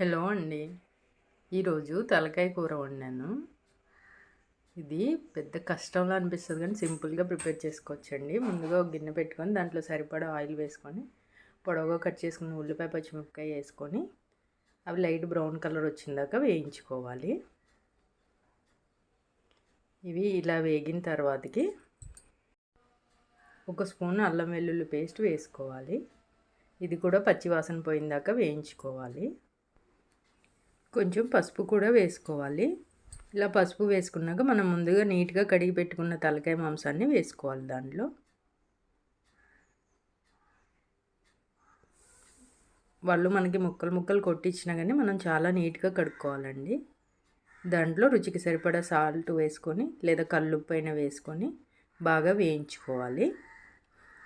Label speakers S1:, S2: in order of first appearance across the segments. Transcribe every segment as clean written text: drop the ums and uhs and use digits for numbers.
S1: Hello అండి. ఈరోజు తలకాయ కూర వండాను. ఇది పెద్ద కష్టంలా అనిపిస్తుంది కానీ సింపుల్గా ప్రిపేర్ చేసుకోవచ్చండి. ముందుగా ఒక గిన్నె పెట్టుకొని దాంట్లో సరిపడా ఆయిల్ వేసుకొని పొడవుగా కట్ చేసుకున్న ఉల్లిపాయ పచ్చిమిరపకాయ వేసుకొని అవి లైట్ బ్రౌన్ కలర్ వచ్చిందాక వేయించుకోవాలి. ఇవి ఇలా వేగిన తర్వాతకి ఒక స్పూన్ అల్లం వెల్లుల్లి పేస్ట్ వేసుకోవాలి. ఇది కూడా పచ్చివాసన పోయిందాక వేయించుకోవాలి. కొంచెం పసుపు కూడా వేసుకోవాలి. ఇలా పసుపు వేసుకున్నాక మనం ముందుగా నీట్గా కడిగి పెట్టుకున్న తలకాయ మాంసాన్ని వేసుకోవాలి. దాంట్లో వాళ్ళు మనకి ముక్కలు ముక్కలు కొట్టించినా కానీ మనం చాలా నీట్గా కడుక్కోవాలండి. దాంట్లో రుచికి సరిపడా సాల్ట్ వేసుకొని లేదా కల్లుప్పు అయినా వేసుకొని బాగా వేయించుకోవాలి.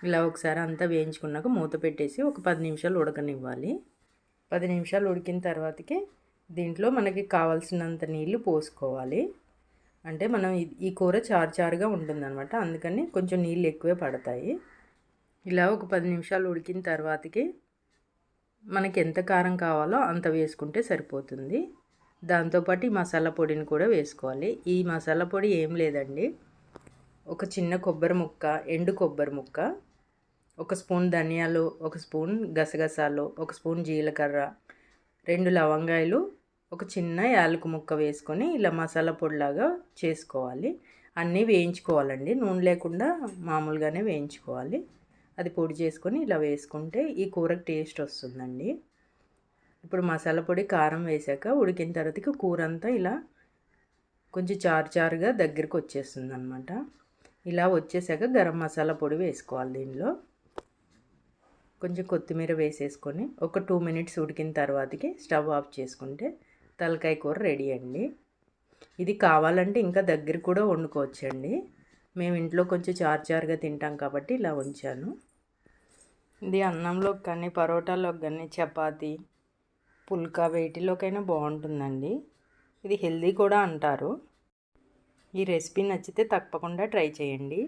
S1: ఇలా ఒకసారి అంతా వేయించుకున్నాక మూత పెట్టేసి ఒక 10 నిమిషాలు ఉడకనివ్వాలి. 10 నిమిషాలు ఉడికిన తర్వాతకి దీంట్లో మనకి కావాల్సినంత నీళ్లు పోసుకోవాలి. అంటే మనం ఈ కూర చారుగా ఉంటుందన్నమాట, అందుకని కొంచెం నీళ్ళు ఎక్కువే పడతాయి. ఇలా ఒక 10 నిమిషాలు ఉడికిన తర్వాతకి మనకి ఎంత కారం కావాలో అంత వేసుకుంటే సరిపోతుంది. దాంతోపాటు ఈ మసాలా పొడిని కూడా వేసుకోవాలి. ఈ మసాలా పొడి ఏం లేదండి, ఒక చిన్న కొబ్బరి ముక్క, ఎండు కొబ్బరి ముక్క, ఒక స్పూన్ ధనియాలు, ఒక స్పూన్ గసగసాలు, ఒక స్పూన్ జీలకర్ర, 2 లవంగాయలు, ఒక చిన్న యాలకు ముక్క వేసుకొని ఇలా మసాలా పొడిలాగా చేసుకోవాలి. అన్నీ వేయించుకోవాలండి, నూనె లేకుండా మామూలుగానే వేయించుకోవాలి. అది పొడి చేసుకొని ఇలా వేసుకుంటే ఈ కూరకు టేస్ట్ వస్తుందండి. ఇప్పుడు మసాలా పొడి కారం వేసాక ఉడికిన తర్వాతకి కూర అంతా ఇలా కొంచెం చారుగా దగ్గరికి వచ్చేస్తుంది అనమాట. ఇలా వచ్చేసాక గరం మసాలా పొడి వేసుకోవాలి. దీనిలో కొంచెం కొత్తిమీర వేసేసుకొని ఒక 2 మినిట్స్ ఉడికిన తర్వాతకి స్టవ్ ఆఫ్ చేసుకుంటే తలకాయ కూర రెడీ అండి. ఇది కావాలంటే ఇంకా దగ్గర కూడా వండుకోవచ్చండి. మేము ఇంట్లో కొంచెం చారుగా తింటాం కాబట్టి ఇలా ఉంచాను. ఇది అన్నంలోకి కానీ పరోటాలోకి కానీ చపాతీ పుల్కా వేటిలోకైనా బాగుంటుందండి. ఇది హెల్దీ కూడా అంటారు. ఈ రెసిపీ నచ్చితే తప్పకుండా ట్రై చేయండి.